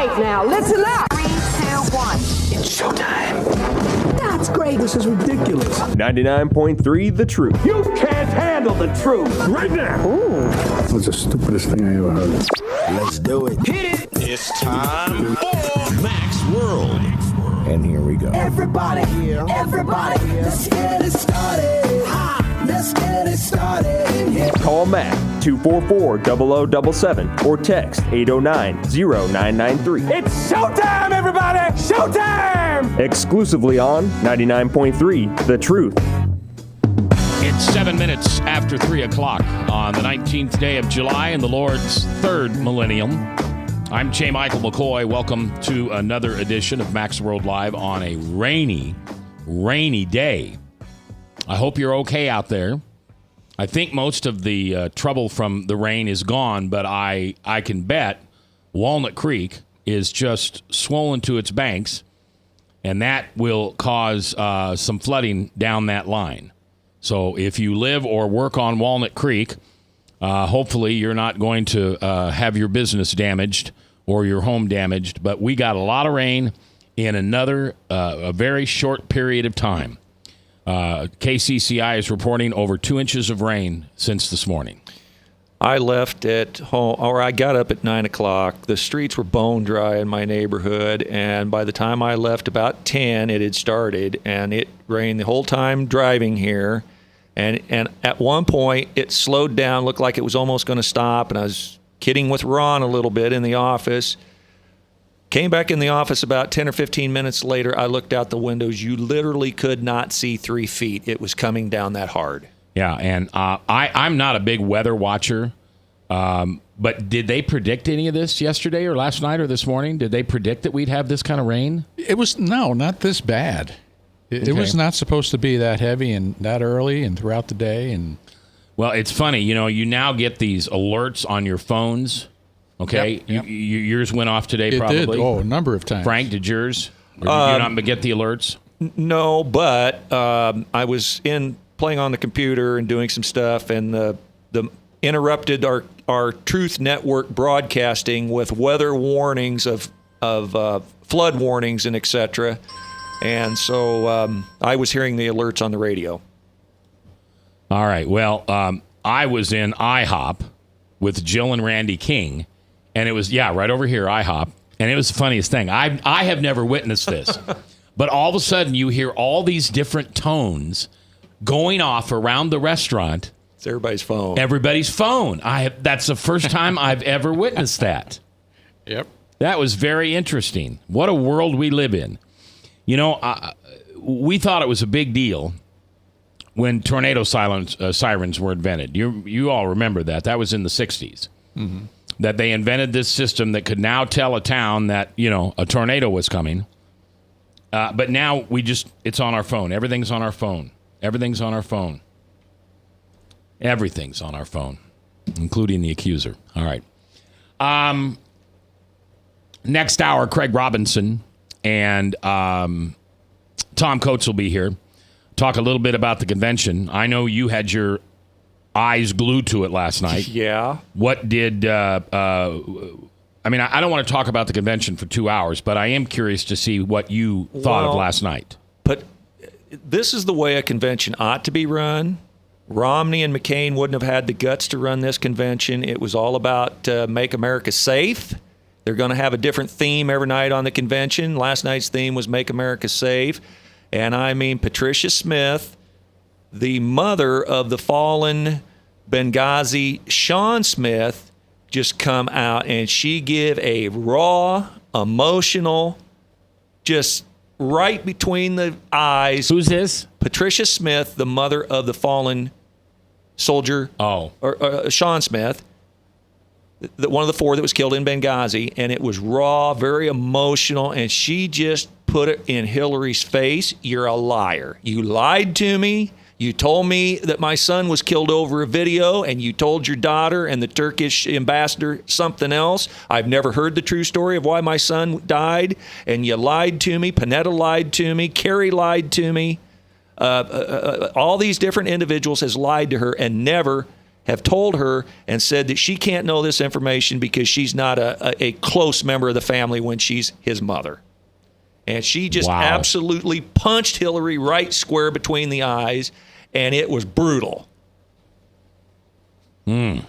right now. Listen up. 3, 2, 1. It's showtime. That's great. This is ridiculous. 99.3 The Truth. You can't handle the truth right now. Ooh. That's the stupidest thing I ever heard. Let's do it. Hit it. It's time for Mac's World. And here we go. Everybody, let's get it started. Let's get it started. Call Mac 244-0077 or text 809-0993. It's showtime, everybody. Showtime. Exclusively on 99.3 The Truth. It's 7 minutes after 3 o'clock on the 19th day of July in the Lord's third millennium. I'm J. Michael McCoy. Welcome to another edition of Mac's World Live on a rainy day. I hope you're okay out there. I think most of the trouble from the rain is gone, but I can bet Walnut Creek is just swollen to its banks, and that will cause some flooding down that line. So if you live or work on Walnut Creek, hopefully you're not going to have your business damaged or your home damaged. But we got a lot of rain in a very short period of time. KCCI is reporting over 2 inches of rain since this morning. I left at home, or I got up at 9 o'clock. The streets were bone dry in my neighborhood, and by the time I left about 10, it had started, and it rained the whole time driving here. And at one point, it slowed down, looked like it was almost going to stop, and I was kidding with Ron a little bit in the office. Came back in the office about 10 or 15 minutes later. I looked out the windows. You literally could not see 3 feet. It was coming down that hard. Yeah, and I'm not a big weather watcher, but did they predict any of this yesterday or last night or this morning? Did they predict that we'd have this kind of rain? Not this bad. It was not supposed to be that heavy and that early and throughout the day. And well, it's funny. You now get these alerts on your phones. Okay, Yep. Yours went off today, it probably. did. Oh, a number of times. Frank, did yours? Or did you not get the alerts? No, but I was playing on the computer and doing some stuff, and the interrupted our Truth Network broadcasting with weather warnings of flood warnings and etc. And so I was hearing the alerts on the radio. All right. Well, I was in IHOP with Jill and Randy King, and it was, right over here, IHOP, and it was the funniest thing. I have never witnessed this, but all of a sudden you hear all these different tones going off around the restaurant. It's everybody's phone. Everybody's phone. That's the first time I've ever witnessed that. Yep. That was very interesting. What a world we live in. We thought it was a big deal when tornado sirens were invented. You all remember that. That was in the 60s. Mm-hmm. That they invented this system that could now tell a town that, a tornado was coming. But now it's on our phone. Everything's on our phone. Everything's on our phone. Everything's on our phone, including the accuser. All right. Next hour, Craig Robinson and Tom Coates will be here. Talk a little bit about the convention. I know you had your eyes glued to it last night. Yeah. What did... I don't want to talk about the convention for 2 hours, but I am curious to see what you thought of last night. But this is the way a convention ought to be run. Romney and McCain wouldn't have had the guts to run this convention. It was all about Make America Safe. They're going to have a different theme every night on the convention. Last night's theme was Make America Safe. And I mean, Patricia Smith, the mother of the fallen Benghazi Sean Smith, just come out and she give a raw, emotional, just right between the eyes. Who's this? Patricia Smith, the mother of the fallen soldier. Oh. Or Sean Smith, one of the 4 that was killed in Benghazi. And it was raw, very emotional. And she just put it in Hillary's face. You're a liar. You lied to me. You told me that my son was killed over a video, and you told your daughter and the Turkish ambassador something else. I've never heard the true story of why my son died, and you lied to me. Panetta lied to me. Kerry lied to me. All these different individuals has lied to her and never have told her and said that she can't know this information because she's not a close member of the family when she's his mother. And she just absolutely punched Hillary right square between the eyes, and it was brutal. And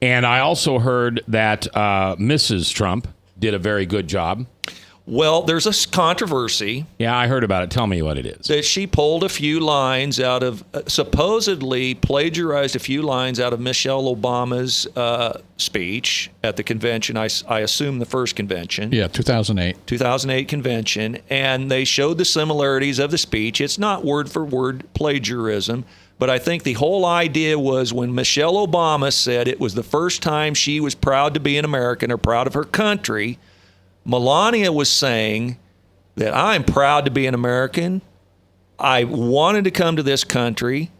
I also heard that Mrs. Trump did a very good job. Well, there's a controversy. Yeah, I heard about it. Tell me what it is. That she pulled a few lines out of, supposedly plagiarized a few lines out of Michelle Obama's speech at the convention. I assume the first convention. Yeah, 2008. 2008 convention. And they showed the similarities of the speech. It's not word for word plagiarism. But I think the whole idea was when Michelle Obama said it was the first time she was proud to be an American or proud of her country, Melania was saying that I'm proud to be an American. I wanted to come to this country.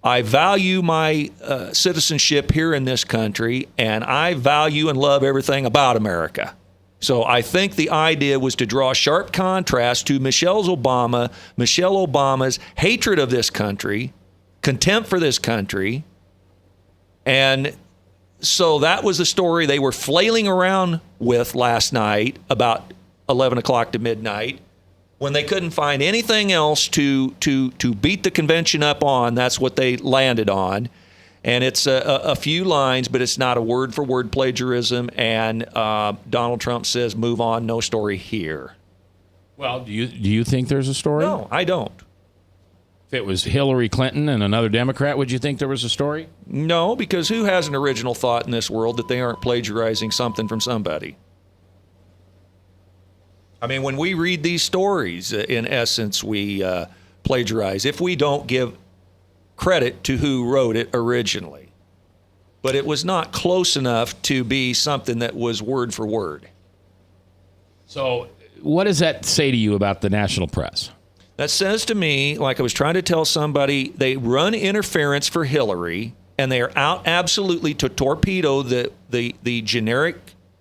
I value my citizenship here in this country, and I value and love everything about America. So I think the idea was to draw a sharp contrast to Michelle Obama's hatred of this country, contempt for this country, and so that was the story they were flailing around with last night about 11 o'clock to midnight. When they couldn't find anything else to beat the convention up on, that's what they landed on. And it's a few lines, but it's not a word-for-word plagiarism. And Donald Trump says, move on, no story here. Well, do you think there's a story? No, I don't. If it was Hillary Clinton and another Democrat, would you think there was a story? No, because who has an original thought in this world that they aren't plagiarizing something from somebody? I mean, when we read these stories, in essence, we plagiarize if we don't give credit to who wrote it originally. But it was not close enough to be something that was word for word. So what does that say to you about the national press? That says to me, like I was trying to tell somebody, they run interference for Hillary, and they are out absolutely to torpedo the generic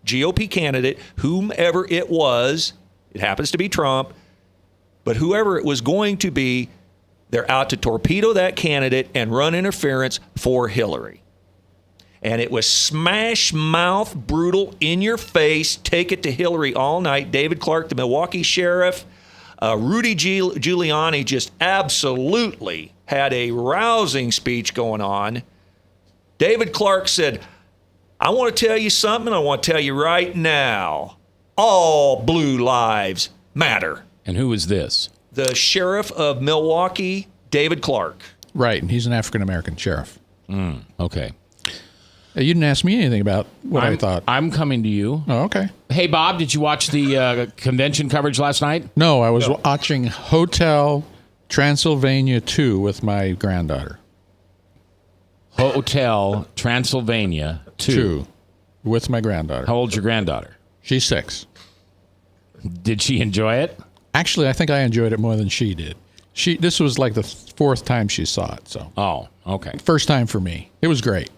GOP candidate, whomever it was. It happens to be Trump, but whoever it was going to be, they're out to torpedo that candidate and run interference for Hillary. And it was smash mouth, brutal, in your face, take it to Hillary all night. David Clark, the Milwaukee sheriff, Rudy Giuliani just absolutely had a rousing speech going on. David Clark said, I want to tell you something. I want to tell you right now. All blue lives matter. And who is this? The sheriff of Milwaukee, David Clark. Right, and he's an African-American sheriff. Okay. You didn't ask me anything about what I thought. I'm coming to you. Oh, okay. Hey, Bob, did you watch the convention coverage last night? No, I was watching Hotel Transylvania 2 with my granddaughter. Hotel Transylvania 2. With my granddaughter. How old's your granddaughter? She's 6. Did she enjoy it? Actually, I think I enjoyed it more than she did. This was like the 4th time she saw it. So. Oh, okay. First time for me. It was great.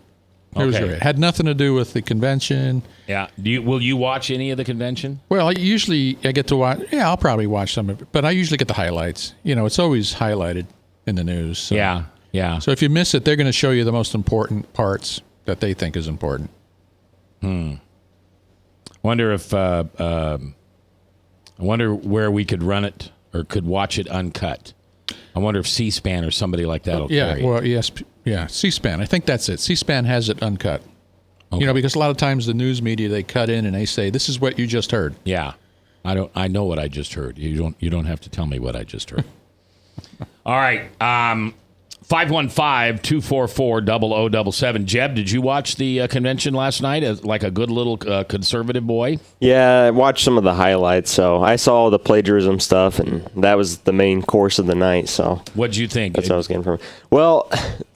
It was great. It had nothing to do with the convention. Yeah. Will you watch any of the convention? Well, I get to watch. Yeah, I'll probably watch some of it, but I usually get the highlights. You know, it's always highlighted in the news. So. Yeah. So if you miss it, they're going to show you the most important parts that they think is important. Wonder if I wonder where we could run it or could watch it uncut. I wonder if C-SPAN or somebody like that will carry it. Well, yes, yeah, C-SPAN. I think that's it. C-SPAN has it uncut. Okay. You know, because a lot of times the news media, they cut in and they say, "This is what you just heard." Yeah, I know what I just heard. You don't have to tell me what I just heard. All right. 515-244-0077. Jeb, did you watch the convention last night as like a good little conservative boy? Yeah, I watched some of the highlights, so I saw all the plagiarism stuff, and that was the main course of the night. So what'd you think? That's what I was getting from it. Well,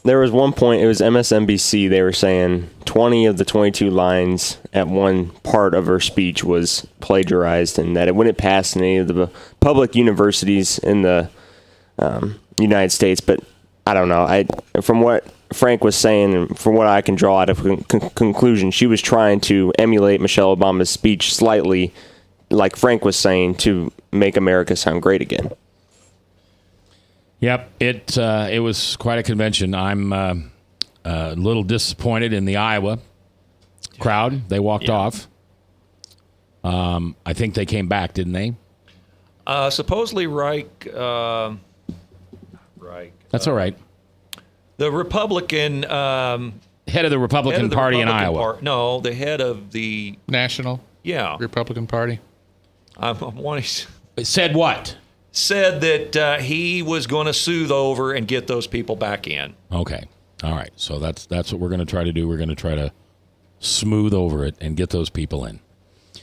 there was one point, it was MSNBC, they were saying 20 of the 22 lines at one part of her speech was plagiarized, and that it wouldn't pass in any of the public universities in the United States, but I don't know. From what Frank was saying, and from what I can draw out of conclusion, she was trying to emulate Michelle Obama's speech slightly, like Frank was saying, to make America sound great again. Yep, it was quite a convention. I'm a little disappointed in the Iowa crowd. They walked off. I think they came back, didn't they? Supposedly Reich. That's all right. The Republican head of the Republican Party in Iowa. No, the head of the National Republican Party. Said what? Said that he was going to soothe over and get those people back in. Okay. All right. So that's what we're going to try to do. We're going to try to smooth over it and get those people in.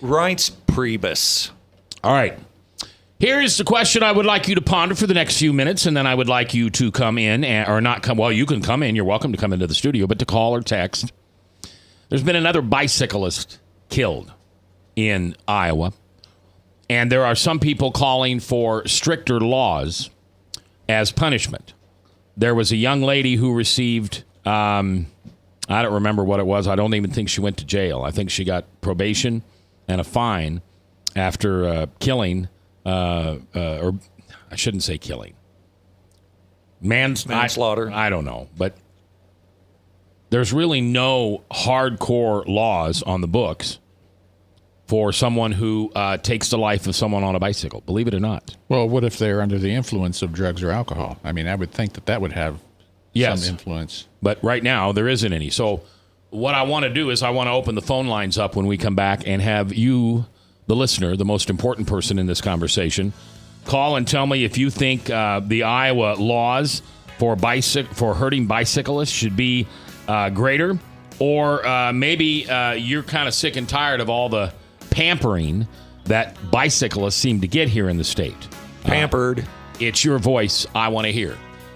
Reince Priebus. All right. Here is the question I would like you to ponder for the next few minutes, and then I would like you to come in, or not come. Well, you can come in. You're welcome to come into the studio, but to call or text. There's been another bicyclist killed in Iowa, and there are some people calling for stricter laws as punishment. There was a young lady who received, I don't remember what it was. I don't even think she went to jail. I think she got probation and a fine after killing. Or I shouldn't say killing. Manslaughter. I don't know. But there's really no hardcore laws on the books for someone who takes the life of someone on a bicycle, believe it or not. Well, what if they're under the influence of drugs or alcohol? I mean, I would think that would have some influence. But right now, there isn't any. So what I want to do is I want to open the phone lines up when we come back and have you, the listener, the most important person in this conversation, call and tell me if you think the Iowa laws for hurting bicyclists should be greater, or maybe you're kind of sick and tired of all the pampering that bicyclists seem to get here in the state. Pampered. It's your voice I want to hear.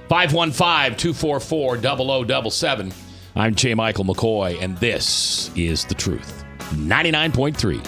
515-244-0077. I'm J. Michael McCoy, and this is The Truth. 99.3.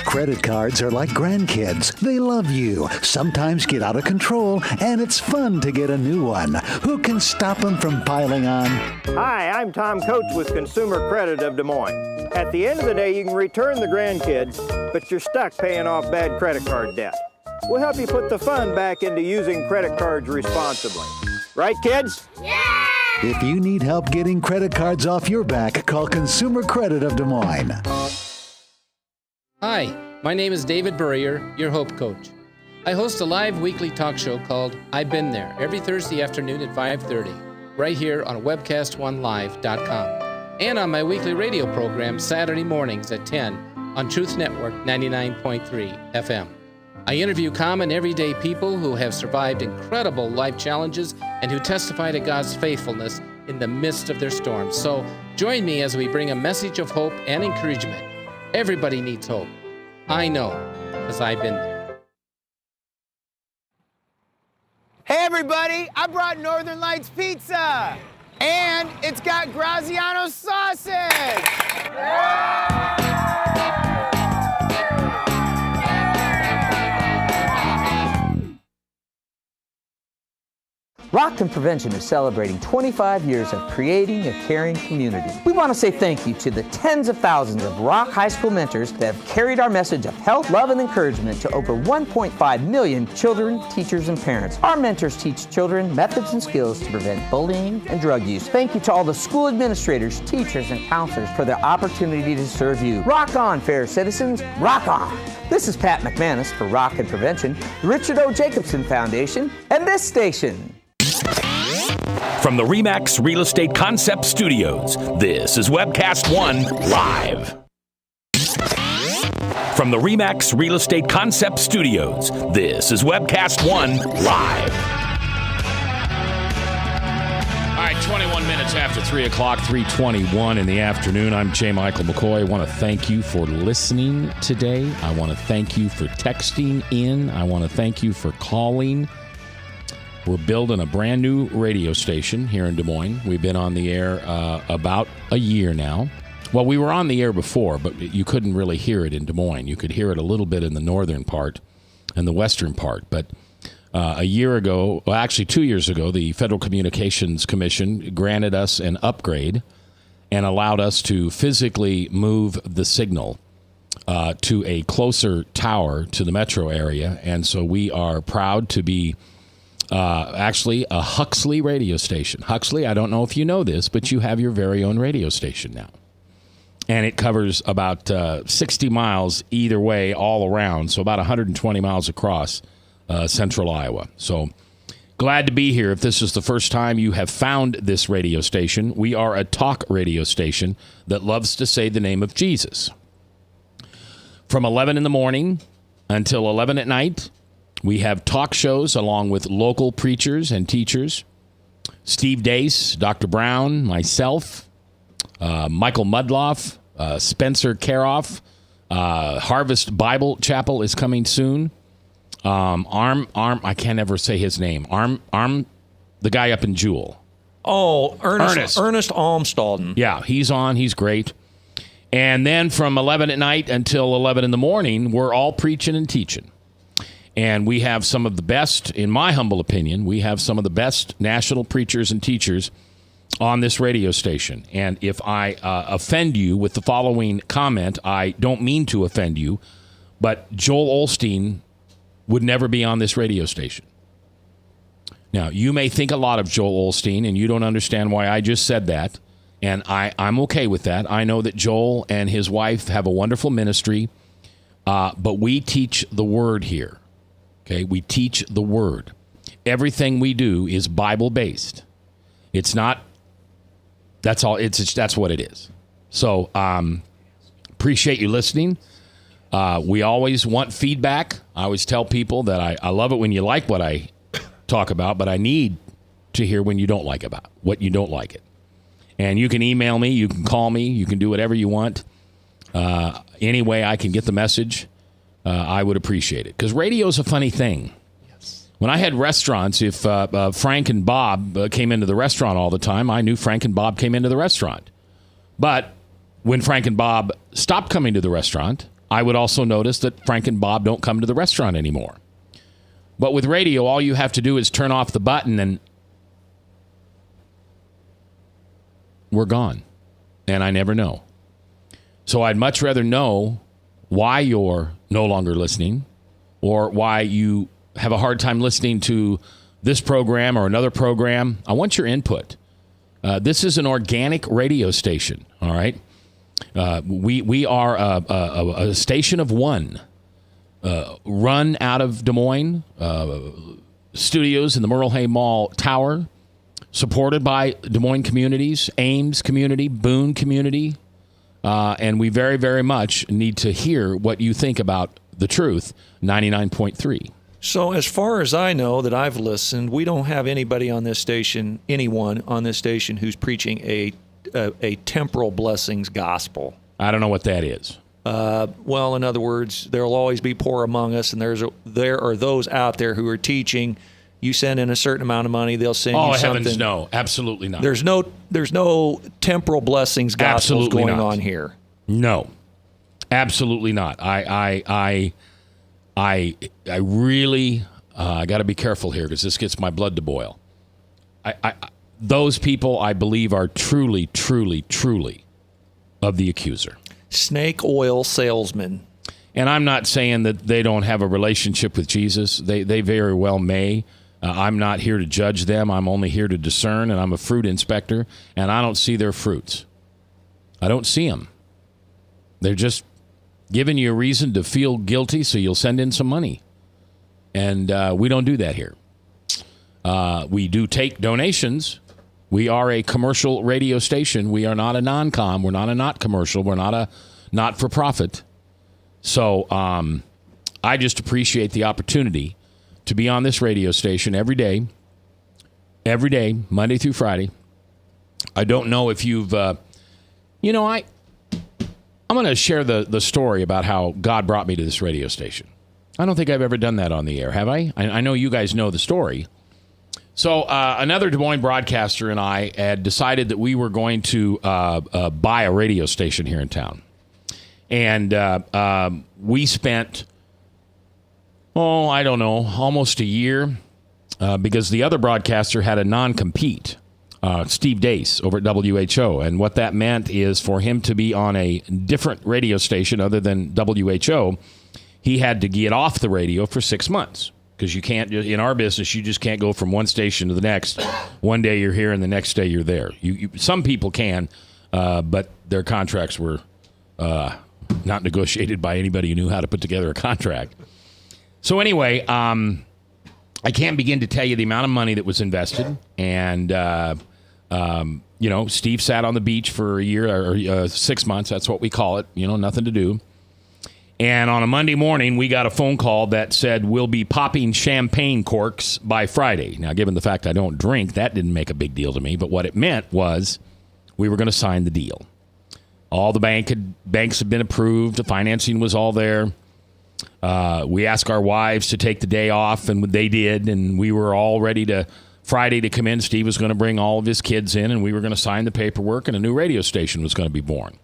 Credit cards are like grandkids. They love you, sometimes get out of control, and it's fun to get a new one. Who can stop them from piling on? Hi, I'm Tom Coates with Consumer Credit of Des Moines. At the end of the day, you can return the grandkids, but you're stuck paying off bad credit card debt. We'll help you put the fun back into using credit cards responsibly. Right, kids? Yeah! If you need help getting credit cards off your back, call Consumer Credit of Des Moines. Hi, my name is David Burrier, your Hope Coach. I host a live weekly talk show called I've Been There every Thursday afternoon at 5:30, right here on webcast1live.com, and on my weekly radio program Saturday mornings at 10 on Truth Network 99.3 FM. I interview common everyday people who have survived incredible life challenges and who testify to God's faithfulness in the midst of their storms. So join me as we bring a message of hope and encouragement. Everybody needs hope. I know, because I've been there. Hey everybody, I brought Northern Lights Pizza! And it's got Graziano sausage! Rock and Prevention is celebrating 25 years of creating a caring community. We want to say thank you to the tens of thousands of Rock High School mentors that have carried our message of health, love, and encouragement to over 1.5 million children, teachers, and parents. Our mentors teach children methods and skills to prevent bullying and drug use. Thank you to all the school administrators, teachers, and counselors for their opportunity to serve you. Rock on, fair citizens. Rock on. This is Pat McManus for Rock and Prevention, the Richard O. Jacobson Foundation, and this station. From From the RE/MAX Real Estate Concept Studios, this is Webcast One Live. From the RE/MAX Real Estate Concept Studios, this is Webcast One Live. All right, 21 minutes after 3 o'clock, 3:21 in the afternoon. I'm J. Michael McCoy. I want to thank you for listening today. I want to thank you for texting in. I want to thank you for calling. We're building a brand new radio station here in Des Moines. We've been on the air about a year now. Well, we were on the air before, but you couldn't really hear it in Des Moines. You could hear it a little bit in the northern part and the western part. But a year ago, well, actually 2 years ago, the Federal Communications Commission granted us an upgrade and allowed us to physically move the signal to a closer tower to the metro area. And so we are proud to be actually a Huxley radio station. Huxley, I don't know if you know this, but you have your very own radio station now. And it covers about 60 miles either way all around, so about 120 miles across central Iowa. So glad to be here. If this is the first time you have found this radio station, we are a talk radio station that loves to say the name of Jesus. From 11 in the morning until 11 at night, we have talk shows along with local preachers and teachers. Steve Deace, Dr. Brown, myself, Michael Mudloff, Spencer Karoff. Harvest Bible Chapel is coming soon. I can't ever say his name. Arm, the guy up in Jewel. Oh, Ernest Almstalden. Yeah, he's on. He's great. And then from 11 at night until 11 in the morning, we're all preaching and teaching. And we have some of the best, in my humble opinion, we have some of the best national preachers and teachers on this radio station. And if I offend you with the following comment, I don't mean to offend you, but Joel Osteen would never be on this radio station. Now, you may think a lot of Joel Osteen, and you don't understand why I just said that. And I'm okay with that. I know that Joel and his wife have a wonderful ministry, but we teach the word here. Okay, we teach the word. Everything we do is Bible-based. It's not, that's all, that's what it is. So, appreciate you listening. We always want feedback. I always tell people that I love it when you like what I talk about, but I need to hear when you don't like about what you don't like it. And you can email me, you can call me, you can do whatever you want. Any way I can get the message, I would appreciate it. Because radio is a funny thing. Yes. When I had restaurants, if Frank and Bob came into the restaurant all the time, I knew Frank and Bob came into the restaurant. But when Frank and Bob stopped coming to the restaurant, I would also notice that Frank and Bob don't come to the restaurant anymore. But with radio, all you have to do is turn off the button and we're gone. And I never know. So I'd much rather know why you're no longer listening or why you have a hard time listening to this program or another program. I want your input. This is an organic radio station, all right? We are a station of one, run out of Des Moines, studios in the Merle Hay Mall Tower, supported by Des Moines communities, Ames community, Boone community, and we very, very much need to hear what you think about The Truth, 99.3. So as far as I know that I've listened, we don't have anybody on this station, anyone on this station who's preaching a temporal blessings gospel. I don't know what that is. Well, in other words, there will always be poor among us, and there are those out there who are teaching. You send in a certain amount of money, they'll send you something. Oh, heavens, no. Absolutely not. There's no temporal blessings gospels going on here. No. Absolutely not. I really I got to be careful here because this gets my blood to boil. Those people, I believe, are truly, truly, truly of the accuser. Snake oil salesmen. And I'm not saying that they don't have a relationship with Jesus. They very well may. I'm not here to judge them. I'm only here to discern, and I'm a fruit inspector, and I don't see their fruits. I don't see them. They're just giving you a reason to feel guilty so you'll send in some money. And we don't do that here. We do take donations. We are a commercial radio station. We are not a non-com. We're not a not commercial. We're not a not-for-profit. So I just appreciate the opportunity to be on this radio station every day, Monday through Friday. I don't know if you've, I'm going to share the story about how God brought me to this radio station. I don't think I've ever done that on the air, have I? I know you guys know the story. So another Des Moines broadcaster and I had decided that we were going to buy a radio station here in town. And we spent, I don't know, almost a year because the other broadcaster had a non-compete, Steve Dace over at WHO. And what that meant is for him to be on a different radio station other than WHO, he had to get off the radio for 6 months. Because you can't, in our business, you just can't go from one station to the next. One day you're here and the next day you're there. Some people can, but their contracts were not negotiated by anybody who knew how to put together a contract. So anyway, I can't begin to tell you the amount of money that was invested. And, Steve sat on the beach for a year or 6 months. That's what we call it. Nothing to do. And on a Monday morning, we got a phone call that said, we'll be popping champagne corks by Friday. Now, given the fact I don't drink, that didn't make a big deal to me. But what it meant was we were going to sign the deal. All the banks had been approved. The financing was all there. We asked our wives to take the day off, and they did. And we were all ready to Friday to come in. Steve was going to bring all of his kids in, and we were going to sign the paperwork, and a new radio station was going to be born.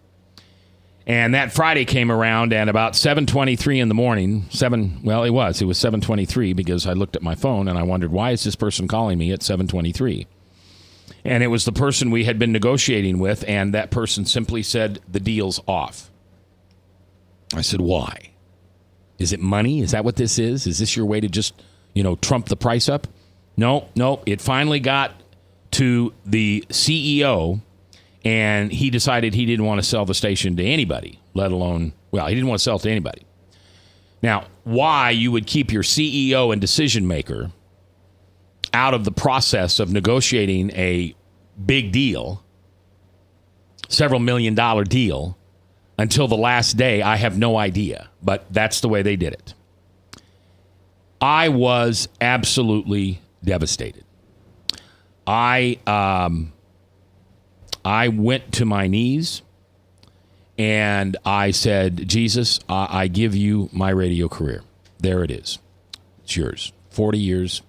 And that Friday came around, and about 7:23 in the morning, it was 7:23 because I looked at my phone and I wondered, why is this person calling me at 7:23? And it was the person we had been negotiating with, and that person simply said, the deal's off. I said, why? Is it money? Is that what this is? Is this your way to just, trump the price up? No, it finally got to the CEO, and he decided he didn't want to sell the station to anybody, let alone, he didn't want to sell it to anybody. Now, why you would keep your CEO and decision maker out of the process of negotiating a big deal, several $1 million deal, until the last day, I have no idea. But that's the way they did it. I was absolutely devastated. I went to my knees and I said, Jesus, I give you my radio career. There it is. It's yours. 40 years.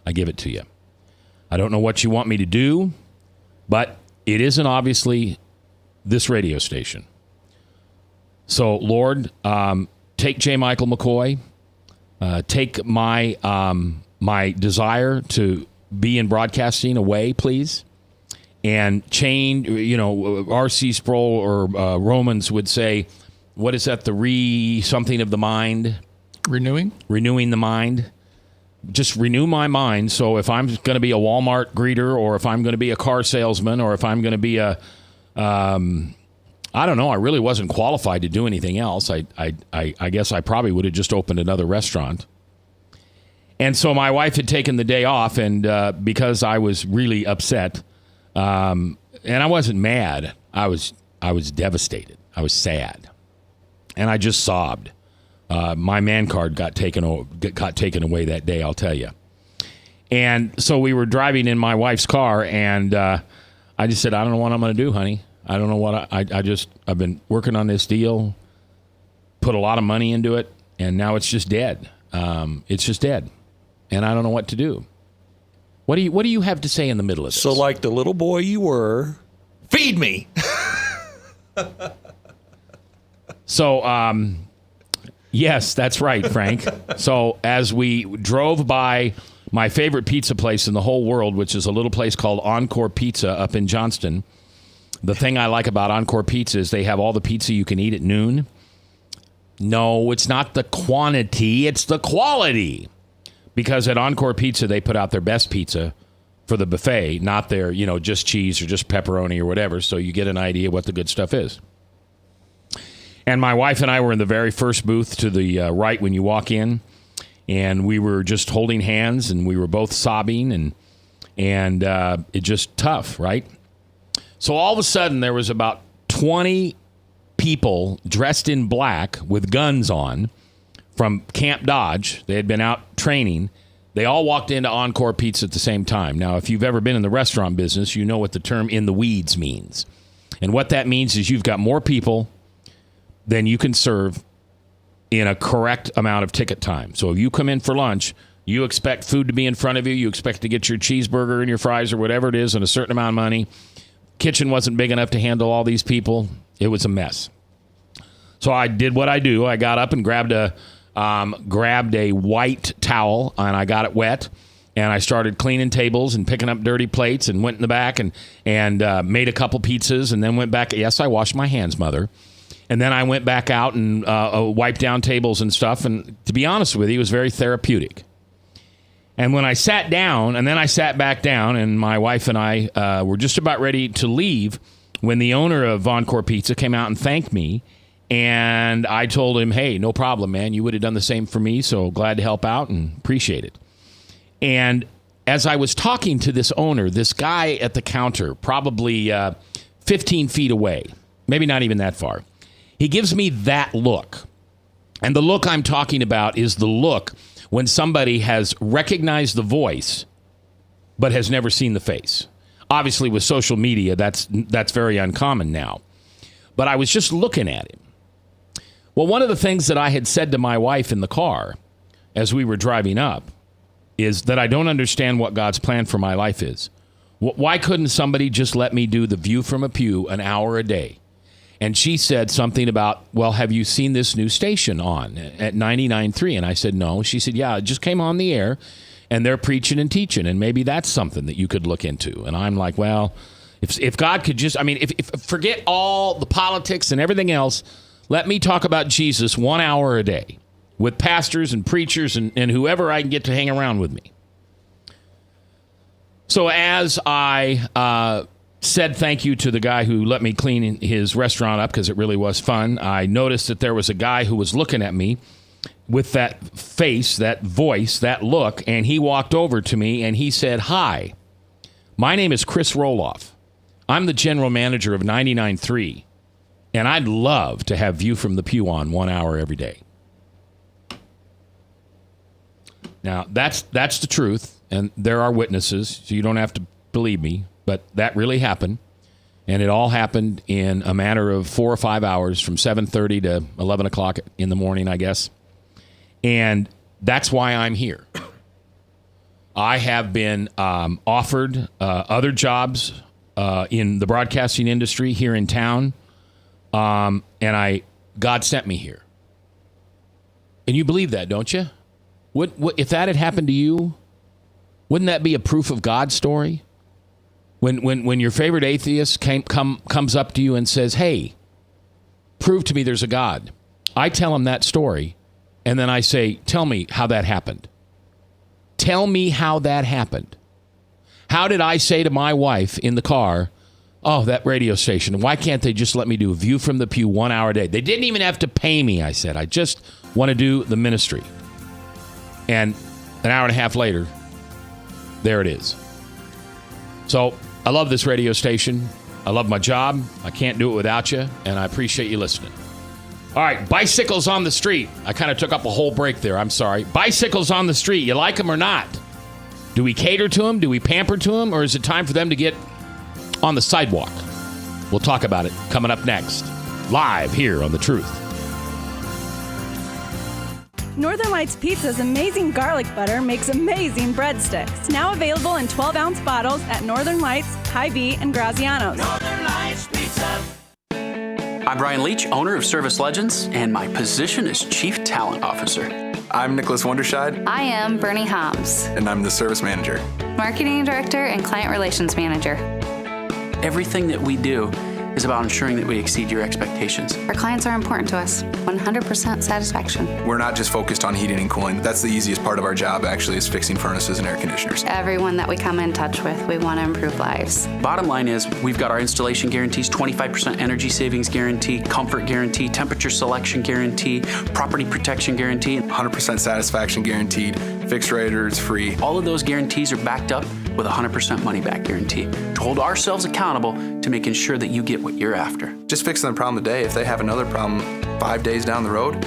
I give it to you. I don't know what you want me to do, but it isn't obviously this radio station. So, Lord, take J. Michael McCoy. Take my desire to be in broadcasting away, please. And change, R.C. Sproul or Romans would say, what is that, something of the mind? Renewing the mind. Just renew my mind. So if I'm going to be a Walmart greeter, or if I'm going to be a car salesman, or if I'm going to be I don't know, I really wasn't qualified to do anything else. I guess I probably would have just opened another restaurant. And so my wife had taken the day off, and because I was really upset, and I wasn't mad. I was devastated. I was sad, and I just sobbed. My man card got taken away that day, I'll tell you. And so we were driving in my wife's car, and I just said, I don't know what I'm going to do, honey. I don't know what I've been working on this deal, put a lot of money into it, and now it's just dead. It's just dead, and I don't know what to do. What do you have to say in the middle of this? So, like the little boy you were, feed me. So, yes, that's right, Frank. So, as we drove by my favorite pizza place in the whole world, which is a little place called Encore Pizza up in Johnston, the thing I like about Encore Pizza is they have all the pizza you can eat at noon. No, it's not the quantity, it's the quality. Because at Encore Pizza, they put out their best pizza for the buffet, not their, just cheese or just pepperoni or whatever, so you get an idea what the good stuff is. And my wife and I were in the very first booth to the right when you walk in, and we were just holding hands, and we were both sobbing, and And it's just tough, right? So all of a sudden, there was about 20 people dressed in black with guns on from Camp Dodge. They had been out training. They all walked into Encore Pizza at the same time. Now, if you've ever been in the restaurant business, you know what the term in the weeds means. And what that means is you've got more people than you can serve in a correct amount of ticket time. So if you come in for lunch, you expect food to be in front of you. You expect to get your cheeseburger and your fries or whatever it is and a certain amount of money. Kitchen wasn't big enough to handle all these people. It was a mess. So I did what I do. I got up and grabbed a white towel, and I got it wet, and I started cleaning tables and picking up dirty plates and went in the back and made a couple pizzas and then went back. Yes, I washed my hands, Mother. And then I went back out and wiped down tables and stuff. And to be honest with you, it was very therapeutic. And when I sat down, and then I sat back down, and my wife and I were just about ready to leave when the owner of Encore Pizza came out and thanked me. And I told him, hey, no problem, man. You would have done the same for me, so glad to help out and appreciate it. And as I was talking to this owner, this guy at the counter, probably 15 feet away, maybe not even that far, he gives me that look. And the look I'm talking about is the look when somebody has recognized the voice but has never seen the face. Obviously, with social media, that's very uncommon now. But I was just looking at him. Well, one of the things that I had said to my wife in the car as we were driving up is that I don't understand what God's plan for my life is. Why couldn't somebody just let me do the View from a Pew an hour a day? And she said something about, well, have you seen this new station on at 99.3? And I said, no. She said, yeah, it just came on the air, and they're preaching and teaching, and maybe that's something that you could look into. And I'm like, well, if God could just, I mean, if forget all the politics and everything else, let me talk about Jesus 1 hour a day with pastors and preachers and whoever I can get to hang around with me. So as I said thank you to the guy who let me clean his restaurant up because it really was fun, I noticed that there was a guy who was looking at me with that face, that voice, that look, and he walked over to me and he said, hi, my name is Chris Roloff. I'm the general manager of 99.3, and I'd love to have View from the Pew on 1 hour every day. Now, that's the truth, and there are witnesses, so you don't have to believe me, but that really happened, and it all happened in a matter of 4 or 5 hours from 7:30 to 11 o'clock in the morning, I guess, and that's why I'm here. I have been offered other jobs in the broadcasting industry here in town, and God sent me here. And you believe that, don't you? What if that had happened to you? Wouldn't that be a proof of God story? When your favorite atheist comes up to you and says, hey, prove to me there's a God. I tell him that story, and then I say, tell me how that happened. Tell me how that happened. How did I say to my wife in the car, oh, that radio station, why can't they just let me do a View from the Pew 1 hour a day? They didn't even have to pay me, I said. I just want to do the ministry. And an hour and a half later, there it is. So I love this radio station. I love my job. I can't do it without you, and I appreciate you listening. All right, bicycles on the street. I kind of took up a whole break there. I'm sorry. Bicycles on the street. You like them or not? Do we cater to them? Do we pamper to them? Or is it time for them to get on the sidewalk? We'll talk about it coming up next. Live here on The Truth. Northern Lights Pizza's amazing garlic butter makes amazing breadsticks. Now available in 12-ounce bottles at Northern Lights, Hy-Vee, and Graziano's. Northern Lights Pizza. I'm Brian Leach, owner of Service Legends, and my position is Chief Talent Officer. I'm Nicholas Wonderscheid. I am Bernie Hobbs. And I'm the Service Manager. Marketing Director and Client Relations Manager. Everything that we do is about ensuring that we exceed your expectations. Our clients are important to us. 100% satisfaction. We're not just focused on heating and cooling. That's the easiest part of our job, actually, is fixing furnaces and air conditioners. Everyone that we come in touch with, we want to improve lives. Bottom line is, we've got our installation guarantees, 25% energy savings guarantee, comfort guarantee, temperature selection guarantee, property protection guarantee. 100% satisfaction guaranteed, fixed rate or it's free. All of those guarantees are backed up with a 100% money-back guarantee to hold ourselves accountable to making sure that you get what you're after. Just fixing the problem today. If they have another problem 5 days down the road,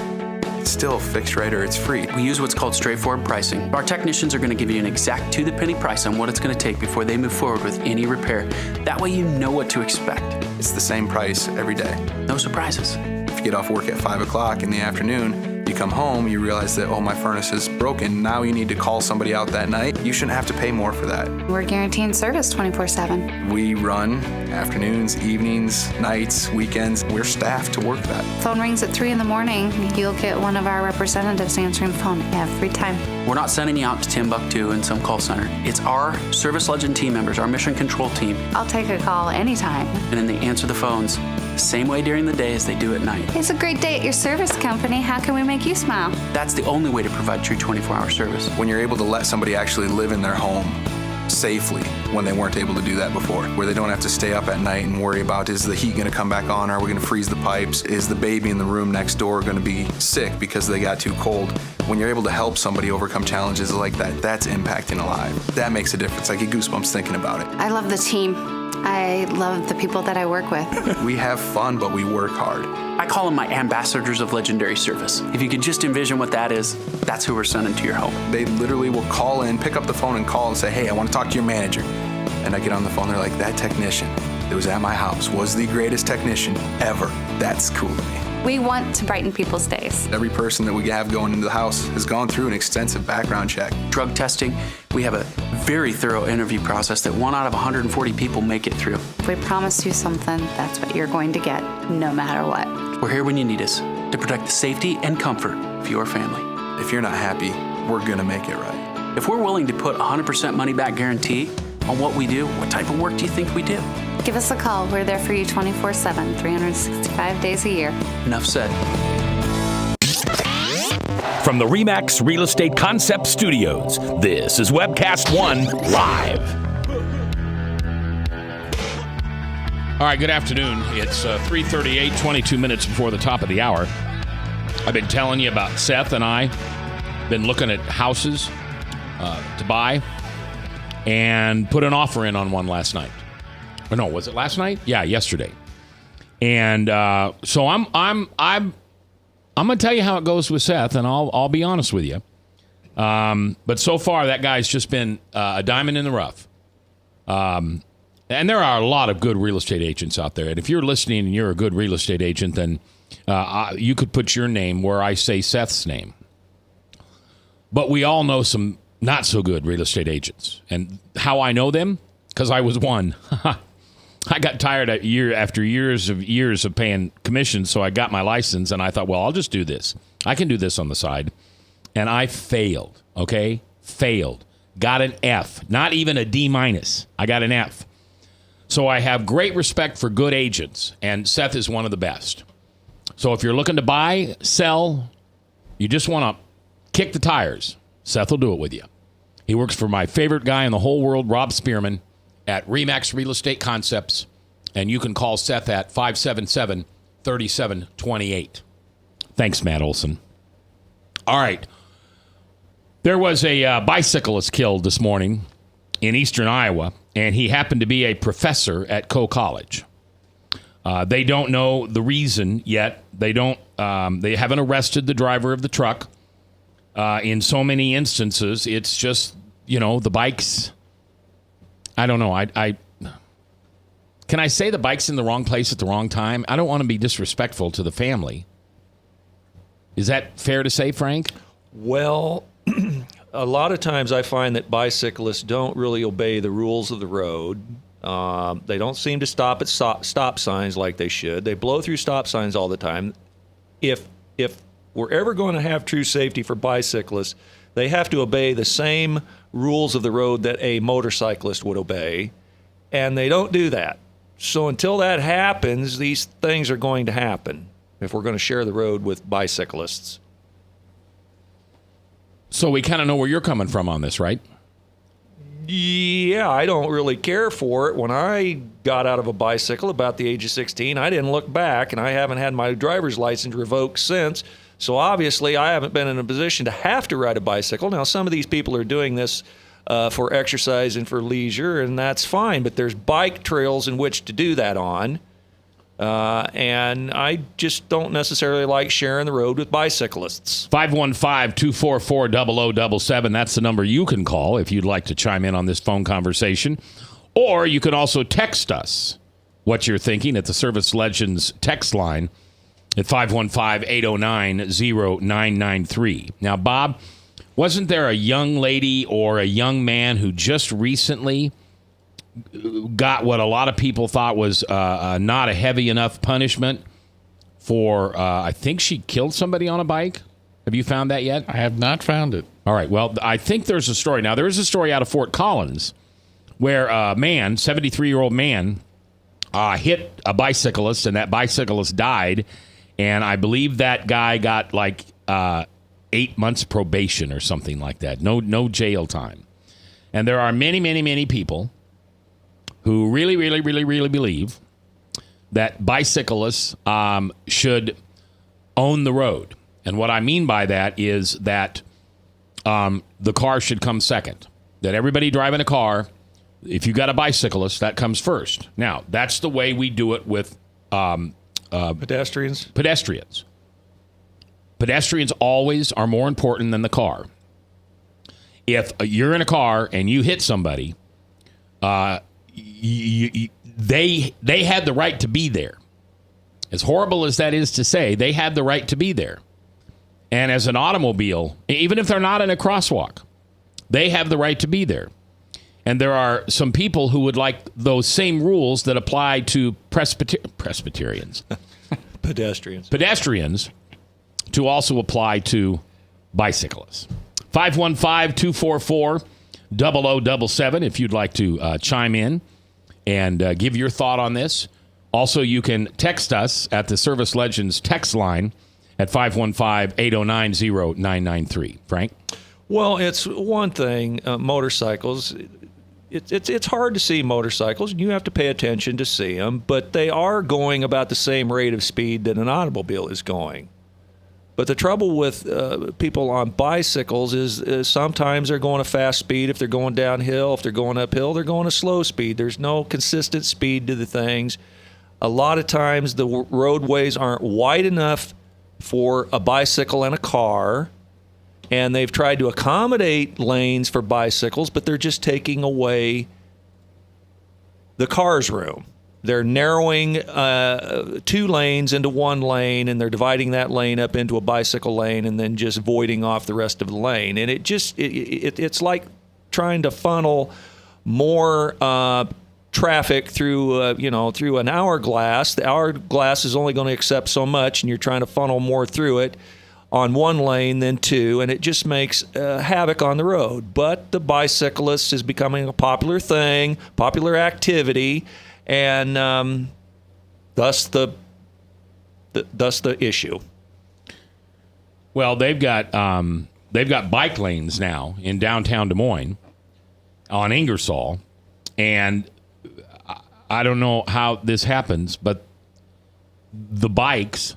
it's still fixed right or it's free. We use what's called straightforward pricing. Our technicians are going to give you an exact to-the-penny price on what it's going to take before they move forward with any repair. That way you know what to expect. It's the same price every day. No surprises. If you get off work at 5 o'clock in the afternoon, you come home, you realize that, oh, my furnace is broken. Now you need to call somebody out that night. You shouldn't have to pay more for that. We're guaranteeing service 24/7. We run afternoons, evenings, nights, weekends. We're staffed to work that. Phone rings at 3 in the morning. You'll get one of our representatives answering the phone every time. We're not sending you out to Timbuktu in some call center. It's our Service Legend team members, our mission control team. I'll take a call anytime. And then they answer the phones the same way during the day as they do at night. It's a great day at your service company. How can we make you smile? That's the only way to provide true 24-hour service. When you're able to let somebody actually live in their home safely when they weren't able to do that before, where they don't have to stay up at night and worry about, is the heat going to come back on? Are we going to freeze the pipes? Is the baby in the room next door going to be sick because they got too cold? When you're able to help somebody overcome challenges like that, that's impacting a life. That makes a difference. I get goosebumps thinking about it. I love the team. I love the people that I work with. We have fun, but we work hard. I call them my ambassadors of legendary service. If you could just envision what that is, that's who we're sending to your home. They literally will call in, pick up the phone and call and say, hey, I want to talk to your manager. And I get on the phone, they're like, that technician that was at my house was the greatest technician ever. That's cool to me. We want to brighten people's days. Every person that we have going into the house has gone through an extensive background check. Drug testing, we have a very thorough interview process that 1 out of 140 people make it through. If we promise you something, that's what you're going to get, no matter what. We're here when you need us to protect the safety and comfort of your family. If you're not happy, we're going to make it right. If we're willing to put 100% money-back guarantee on what we do, what type of work do you think we do? Give us a call. We're there for you 24/7, 365 days a year. Enough said. From the RE/MAX Real Estate Concept Studios, this is Webcast One Live. All right, good afternoon. It's 3:38, 22 minutes before the top of the hour. I've been telling you about Seth and I. Been looking at houses to buy and put an offer in on one last night. Or no, was it last night? Yeah, yesterday. And so I'm going to tell you how it goes with Seth, and I'll be honest with you. But so far, that guy's just been a diamond in the rough. And there are a lot of good real estate agents out there. And if you're listening and you're a good real estate agent, then you could put your name where I say Seth's name. But we all know some not so good real estate agents. And how I know them? Because I was one. I got tired after years of paying commissions, so I got my license, and I thought, well, I'll just do this. I can do this on the side. And I failed, okay? Failed. Got an F. Not even a D-. I got an F. So I have great respect for good agents, and Seth is one of the best. So if you're looking to buy, sell, you just want to kick the tires, Seth will do it with you. He works for my favorite guy in the whole world, Rob Spearman, at RE/MAX Real Estate Concepts, and you can call Seth at 577-3728. Thanks, Matt Olson. All right. There was a bicyclist killed this morning in eastern Iowa, and he happened to be a professor at Coe College. They don't know the reason yet. They haven't arrested the driver of the truck. In so many instances, it's just, the bikes. I don't know. Can I say the bike's in the wrong place at the wrong time? I don't want to be disrespectful to the family. Is that fair to say, Frank? Well, a lot of times I find that bicyclists don't really obey the rules of the road. They don't seem to stop at stop signs like they should. They blow through stop signs all the time. If we're ever going to have true safety for bicyclists, they have to obey the same rules of the road that a motorcyclist would obey, and they don't do that. So until that happens, these things are going to happen if we're going to share the road with bicyclists. So we kind of know where you're coming from on this, right? Yeah, I don't really care for it. When I got out of a bicycle about the age of 16, I didn't look back, and I haven't had my driver's license revoked since. So obviously, I haven't been in a position to have to ride a bicycle. Now, some of these people are doing this for exercise and for leisure, and that's fine. But there's bike trails in which to do that on. And I just don't necessarily like sharing the road with bicyclists. 515-244-0077. That's the number you can call if you'd like to chime in on this phone conversation. Or you can also text us what you're thinking at the Service Legends text line at 515-809-0993. Now, Bob, wasn't there a young lady or a young man who just recently got what a lot of people thought was not a heavy enough punishment for, I think she killed somebody on a bike? Have you found that yet? I have not found it. All right. Well, I think there's a story. Now, there is a story out of Fort Collins where a man, 73-year-old man, hit a bicyclist, and that bicyclist died. And I believe that guy got like 8 months probation or something like that. No jail time. And there are many, many, many people who really, really, really, really believe that bicyclists should own the road. And what I mean by that is that the car should come second. That everybody driving a car, if you got a bicyclist, that comes first. Now, that's the way we do it with pedestrians. Pedestrians always are more important than the car. If you're in a car and you hit somebody, they had the right to be there. As horrible as that is to say, they had the right to be there. And as an automobile, even if they're not in a crosswalk, they have the right to be there. And there are some people who would like those same rules that apply to Presbyterians. Pedestrians to also apply to bicyclists. 515-244-0077 if you'd like to chime in and give your thought on this. Also, you can text us at the Service Legends text line at 515-809-0993. Frank? Well, it's one thing, motorcycles. It's hard to see motorcycles, and you have to pay attention to see them, but they are going about the same rate of speed that an automobile is going. But the trouble with people on bicycles is sometimes they're going a fast speed. If they're going downhill, if they're going uphill, they're going a slow speed. There's no consistent speed to the things. A lot of times the roadways aren't wide enough for a bicycle and a car, and they've tried to accommodate lanes for bicycles, but they're just taking away the car's room. They're narrowing 2 lanes into 1 lane, and they're dividing that lane up into a bicycle lane and then just voiding off the rest of the lane. And it's like trying to funnel more traffic through through an hourglass. The hourglass is only going to accept so much, and you're trying to funnel more through it on 1 lane than 2, and it just makes havoc on the road. But the bicyclist is becoming a popular thing, popular activity, and thus the issue. Well, they've got bike lanes now in downtown Des Moines on Ingersoll, and I don't know how this happens, but the bikes,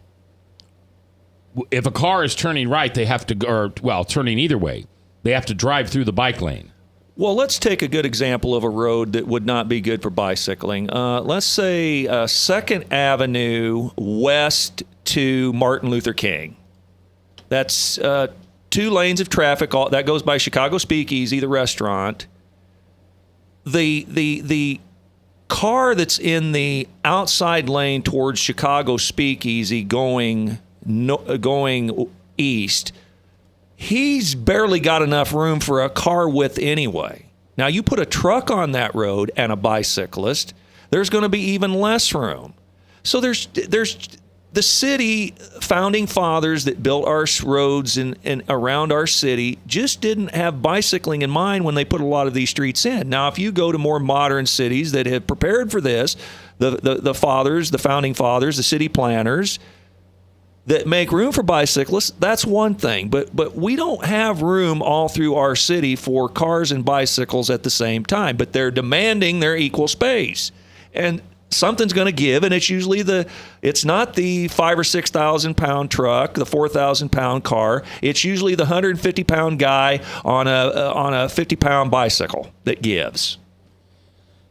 if a car is turning right, they have to, turning either way, they have to drive through the bike lane. Well, let's take a good example of a road that would not be good for bicycling. Let's say 2nd Avenue west to Martin Luther King. That's 2 lanes of traffic. That goes by Chicago Speakeasy, the restaurant. The car that's in the outside lane towards Chicago Speakeasy going east, he's barely got enough room for a car width anyway. Now, you put a truck on that road and a bicyclist, there's going to be even less room. So there's the city founding fathers that built our roads and around our city just didn't have bicycling in mind when they put a lot of these streets in. Now, if you go to more modern cities that have prepared for this, the fathers, the founding fathers, the city planners, that make room for bicyclists, that's one thing. But we don't have room all through our city for cars and bicycles at the same time. But they're demanding their equal space. And Something's going to give, and it's usually it's not the 5,000 or 6,000 pound truck, the 4,000 pound car. It's usually the 150 pound guy on a 50 pound bicycle that gives.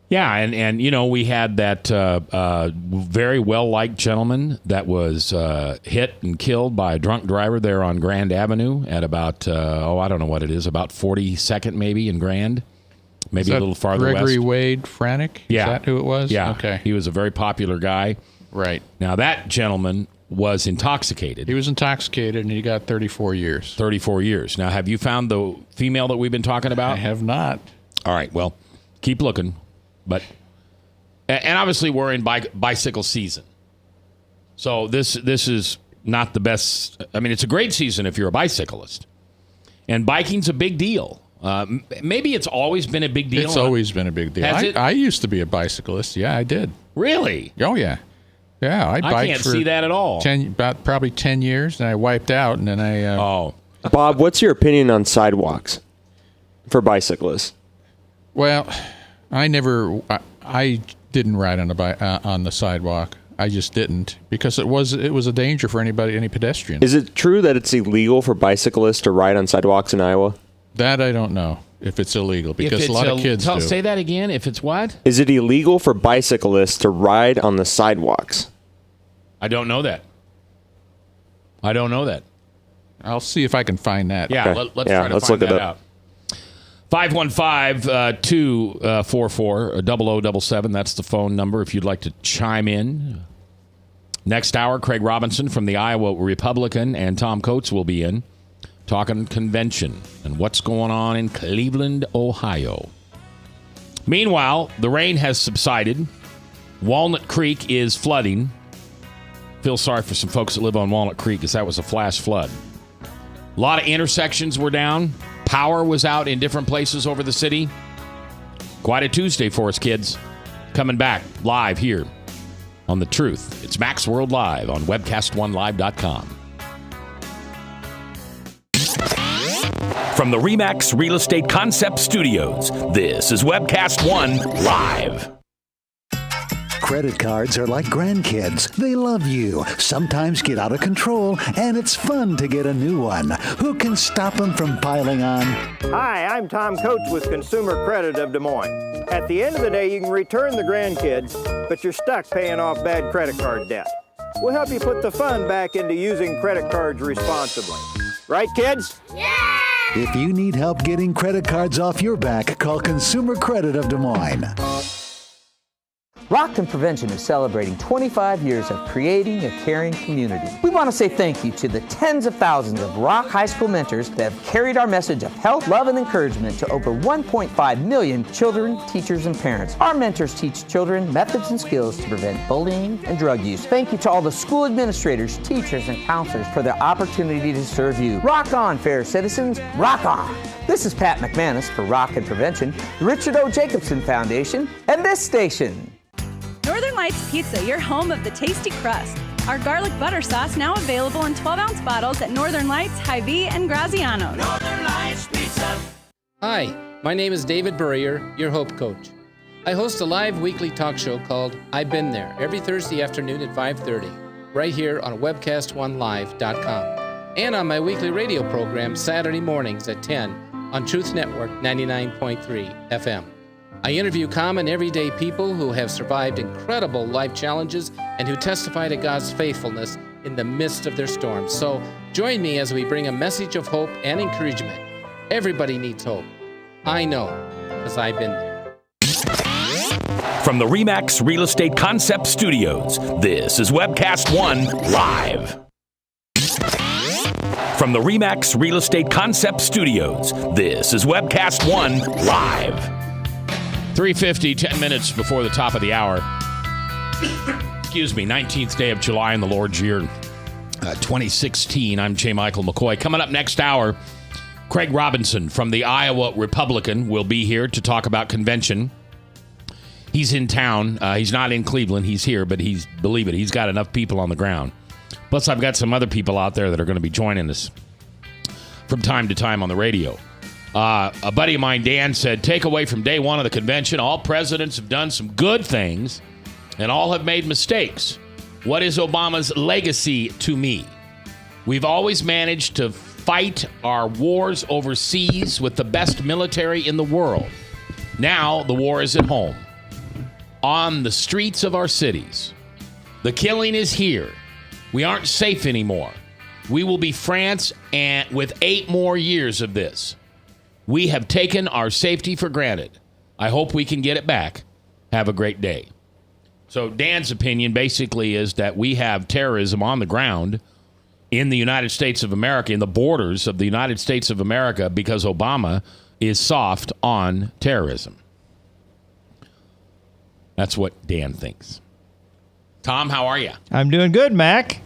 Yeah, and we had that very well-liked gentleman that was hit and killed by a drunk driver there on Grand Avenue at about, I don't know what it is, about 42nd maybe in Grand, maybe a little farther Gregory west. Wade Franick? Yeah. Is that who it was? Yeah. Okay. He was a very popular guy. Right. Now, that gentleman was intoxicated. He was intoxicated, and he got 34 years. 34 years. Now, have you found the female that we've been talking about? I have not. All right, well, keep looking. But and obviously we're in bicycle season, so this is not the best. I mean, it's a great season if you're a bicyclist, and biking's a big deal. Maybe it's always been a big deal. It's always been a big deal. I used to be a bicyclist. Yeah, I did. Really? Oh yeah, yeah. I can't see that at all. Probably 10 years, and I wiped out, and then I. Bob, what's your opinion on sidewalks for bicyclists? Well, I didn't ride on the sidewalk. I just didn't because it was a danger for any pedestrian. Is it true that it's illegal for bicyclists to ride on sidewalks in Iowa? That I don't know if it's illegal because a lot of kids do. Say that again. If it's what? Is it illegal for bicyclists to ride on the sidewalks? I don't know that. I'll see if I can find that. Yeah, Okay. let's try to let's find look it that up. out. 515-244-0077. That's the phone number if you'd like to chime in. Next hour, Craig Robinson from the Iowa Republican and Tom Coates will be in talking convention and what's going on in Cleveland, Ohio. Meanwhile, the rain has subsided. Walnut Creek is flooding. Feel sorry for some folks that live on Walnut Creek because that was a flash flood. A lot of intersections were down. Power was out in different places over the city. Quite a Tuesday for us, kids. Coming back live here on The Truth. It's Max World Live on webcast1live.com. From the RE/MAX Real Estate Concept Studios, this is Webcast One Live. Credit cards are like grandkids. They love you, sometimes get out of control, and it's fun to get a new one. Who can stop them from piling on? Hi, I'm Tom Coates with Consumer Credit of Des Moines. At the end of the day, you can return the grandkids, but you're stuck paying off bad credit card debt. We'll help you put the fun back into using credit cards responsibly. Right, kids? Yeah! If you need help getting credit cards off your back, call Consumer Credit of Des Moines. Rockton Prevention is celebrating 25 years of creating a caring community. We want to say thank you to the tens of thousands of Rock High School mentors that have carried our message of health, love, and encouragement to over 1.5 million children, teachers, and parents. Our mentors teach children methods and skills to prevent bullying and drug use. Thank you to all the school administrators, teachers, and counselors for their opportunity to serve you. Rock on, fair citizens, rock on! This is Pat McManus for Rockton Prevention, the Richard O. Jacobson Foundation, and this station. Northern Lights Pizza, your home of the tasty crust. Our garlic butter sauce now available in 12-ounce bottles at Northern Lights, Hy-Vee, and Graziano's. Northern Lights Pizza. Hi, my name is David Burrier, your Hope Coach. I host a live weekly talk show called I've Been There every Thursday afternoon at 5:30, right here on webcast1live.com, and on my weekly radio program Saturday mornings at 10 on Truth Network 99.3 FM. I interview common everyday people who have survived incredible life challenges and who testify to God's faithfulness in the midst of their storms. So join me as we bring a message of hope and encouragement. Everybody needs hope. I know, because I've been there. From the RE/MAX Real Estate Concept Studios, this is Webcast One Live. From the RE/MAX Real Estate Concept Studios, this is Webcast One Live. 3:50, 10 minutes before the top of the hour. Excuse me, 19th day of July in the Lord's year, 2016. I'm J. Michael McCoy. Coming up next hour, Craig Robinson from the Iowa Republican will be here to talk about convention. He's in town. He's not in Cleveland. He's here, but believe it, he's got enough people on the ground. Plus, I've got some other people out there that are going to be joining us from time to time on the radio. A buddy of mine, Dan, said, take away from day one of the convention, all presidents have done some good things, and all have made mistakes. What is Obama's legacy to me? We've always managed to fight our wars overseas with the best military in the world. Now the war is at home, on the streets of our cities. The killing is here. We aren't safe anymore. We will be France and with 8 more years of this. We have taken our safety for granted. I hope we can get it back. Have a great day. So Dan's opinion basically is that we have terrorism on the ground in the United States of America, in the borders of the United States of America, because Obama is soft on terrorism. That's what Dan thinks. Tom, how are you? I'm doing good, Mac.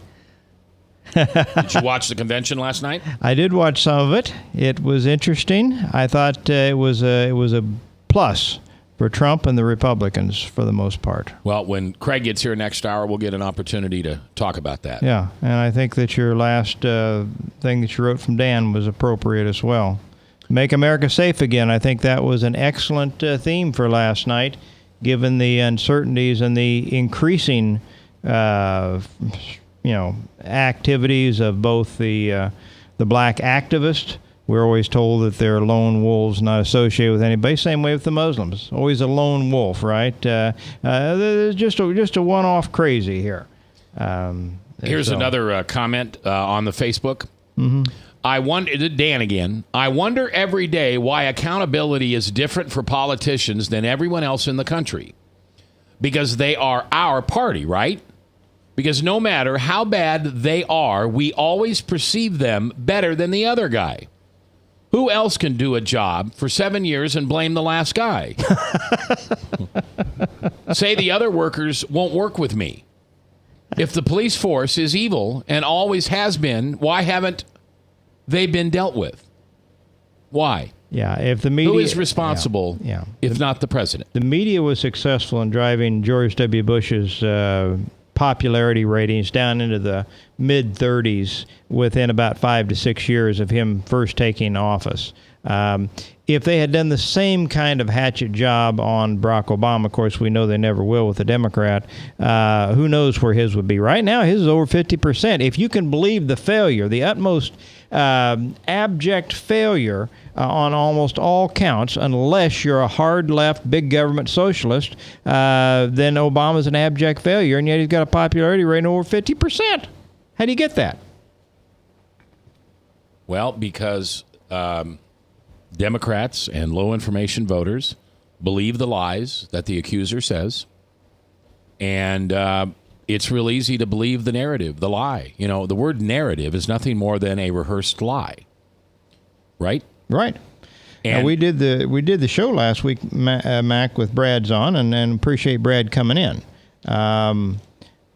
Did you watch the convention last night? I did watch some of it. It was interesting. I thought it was a plus for Trump and the Republicans for the most part. Well, when Craig gets here next hour, we'll get an opportunity to talk about that. Yeah, and I think that your last thing that you wrote from Dan was appropriate as well. Make America safe again. I think that was an excellent theme for last night, given the uncertainties and the increasing activities of both the black activists. We're always told that they're lone wolves not associated with anybody. Same way with the Muslims. Always a lone wolf, right? There's just a one-off crazy here. Here's another comment on the Facebook. Mm-hmm. I wonder, Dan again, I wonder every day why accountability is different for politicians than everyone else in the country. Because they are our party, right? Because no matter how bad they are, we always perceive them better than the other guy. Who else can do a job for 7 years and blame the last guy? Say the other workers won't work with me. If the police force is evil and always has been, why haven't they been dealt with? Why? Yeah, if the media... Who is responsible, if not the president? The media was successful in driving George W. Bush's popularity ratings down into the mid-30s within about 5 to 6 years of him first taking office. If they had done the same kind of hatchet job on Barack Obama, of course, we know they never will with a Democrat, who knows where his would be. Right now, his is over 50%. If you can believe the failure, the utmost abject failure on almost all counts, unless you're a hard left, big government socialist, then Obama's an abject failure, and yet he's got a popularity rating over 50%. How do you get that? Well, because Democrats and low information voters believe the lies that the accuser says, and it's real easy to believe the narrative, the lie. You know, the word narrative is nothing more than a rehearsed lie, right? Right. And we did the show last week, Mac, with Brad's on, and appreciate Brad coming in.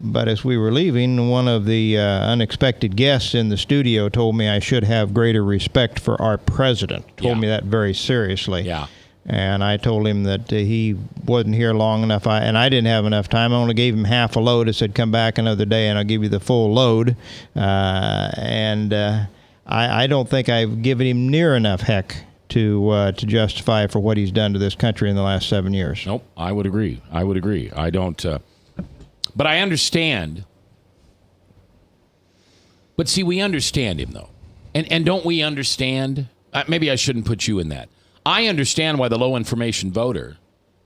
But as we were leaving, one of the unexpected guests in the studio told me I should have greater respect for our president. Told me that very seriously. Yeah. And I told him that he wasn't here long enough, and I didn't have enough time. I only gave him half a load. I said, come back another day, and I'll give you the full load. I don't think I've given him near enough heck to justify for what he's done to this country in the last 7 years. Nope, I would agree. I don't... But I understand. But see, we understand him, though. And don't we understand? Maybe I shouldn't put you in that. I understand why the low information voter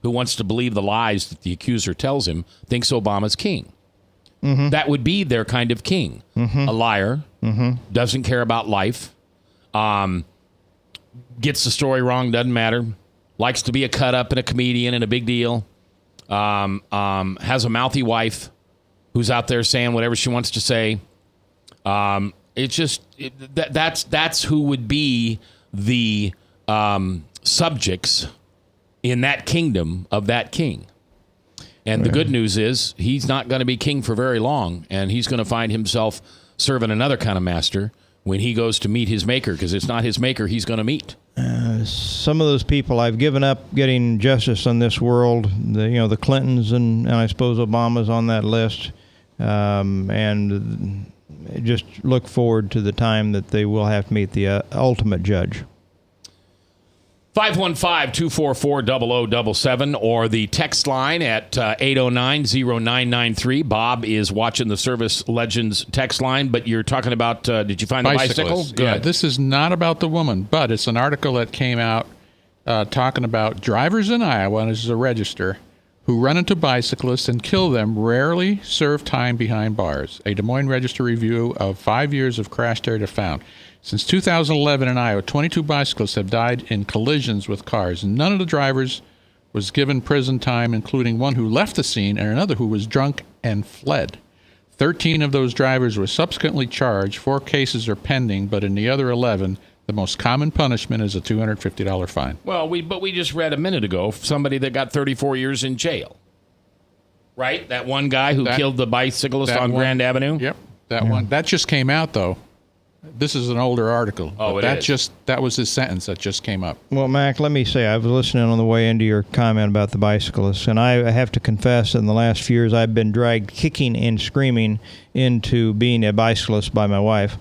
who wants to believe the lies that the accuser tells him thinks Obama's king. Mm-hmm. That would be their kind of king. Mm-hmm. A liar, doesn't care about life, gets the story wrong, doesn't matter, likes to be a cut-up and a comedian and a big deal. Has a mouthy wife who's out there saying whatever she wants to say. That's who would be the subjects in that kingdom of that king. And the good news is he's not going to be king for very long, and he's going to find himself serving another kind of master when he goes to meet his maker, because it's not his maker he's going to meet. Some of those people, I've given up getting justice on this world. The Clintons and I suppose Obama's on that list, and just look forward to the time that they will have to meet the ultimate judge. 515-244-0077 or the text line at 809-0993. Bob is watching the Service Legends text line, but you're talking about, did you find the bicycle? Good. Yeah, this is not about the woman, but it's an article that came out talking about drivers in Iowa, and this is a register, who run into bicyclists and kill them rarely serve time behind bars. A Des Moines Register review of 5 years of crash data found. Since 2011 in Iowa, 22 bicyclists have died in collisions with cars. None of the drivers was given prison time, including one who left the scene and another who was drunk and fled. 13 of those drivers were subsequently charged. 4 cases are pending, but in the other 11, the most common punishment is a $250 fine. Well, we just read a minute ago somebody that got 34 years in jail. Right? That one guy who killed the bicyclist on Grand Avenue? Yep, that one. That just came out, though. This is an older article. Oh, it is. That was his sentence that just came up. Well, Mac, let me say, I was listening on the way into your comment about the bicyclists, and I have to confess that in the last few years I've been dragged kicking and screaming into being a bicyclist by my wife,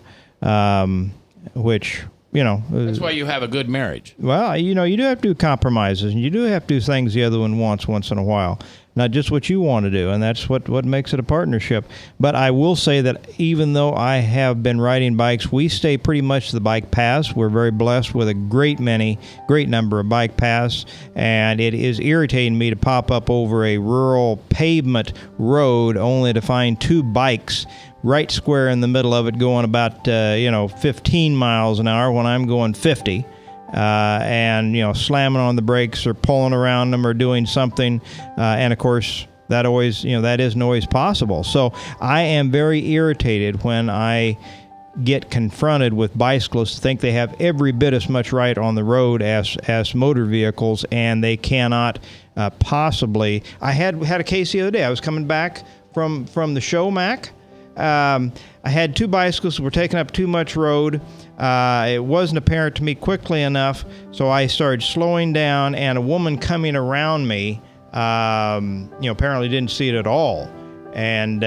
which, you know. That's why you have a good marriage. Well, you know, you do have to do compromises, and you do have to do things the other one wants once in a while. Not just what you want to do, and that's what makes it a partnership. But I will say that even though I have been riding bikes, we stay pretty much to the bike paths. We're very blessed with a great number of bike paths, and it is irritating me to pop up over a rural pavement road only to find 2 bikes right square in the middle of it going about 15 miles an hour when I'm going 50. And, you know, slamming on the brakes or pulling around them or doing something. And, of course, that isn't always possible. So I am very irritated when I get confronted with bicyclists who think they have every bit as much right on the road as motor vehicles, and they cannot possibly. I had a case the other day. I was coming back from the show, Mac. I had 2 bicycles who were taking up too much road. It wasn't apparent to me quickly enough, so I started slowing down, and a woman coming around me, apparently didn't see it at all, and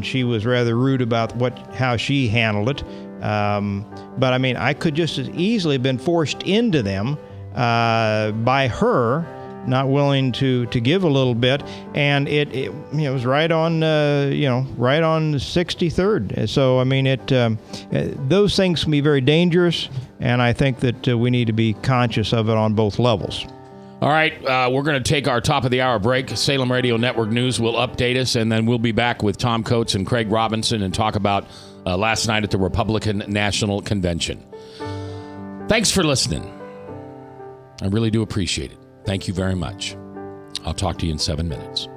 she was rather rude about how she handled it. But I mean, I could just as easily have been forced into them by her. Not willing to give a little bit, and it was right on right on 63rd. So I mean those things can be very dangerous, and I think that we need to be conscious of it on both levels. All right, we're going to take our top of the hour break. Salem Radio Network News will update us, and then we'll be back with Tom Coates and Craig Robinson and talk about last night at the Republican National Convention. Thanks for listening. I really do appreciate it. Thank you very much. I'll talk to you in 7 minutes.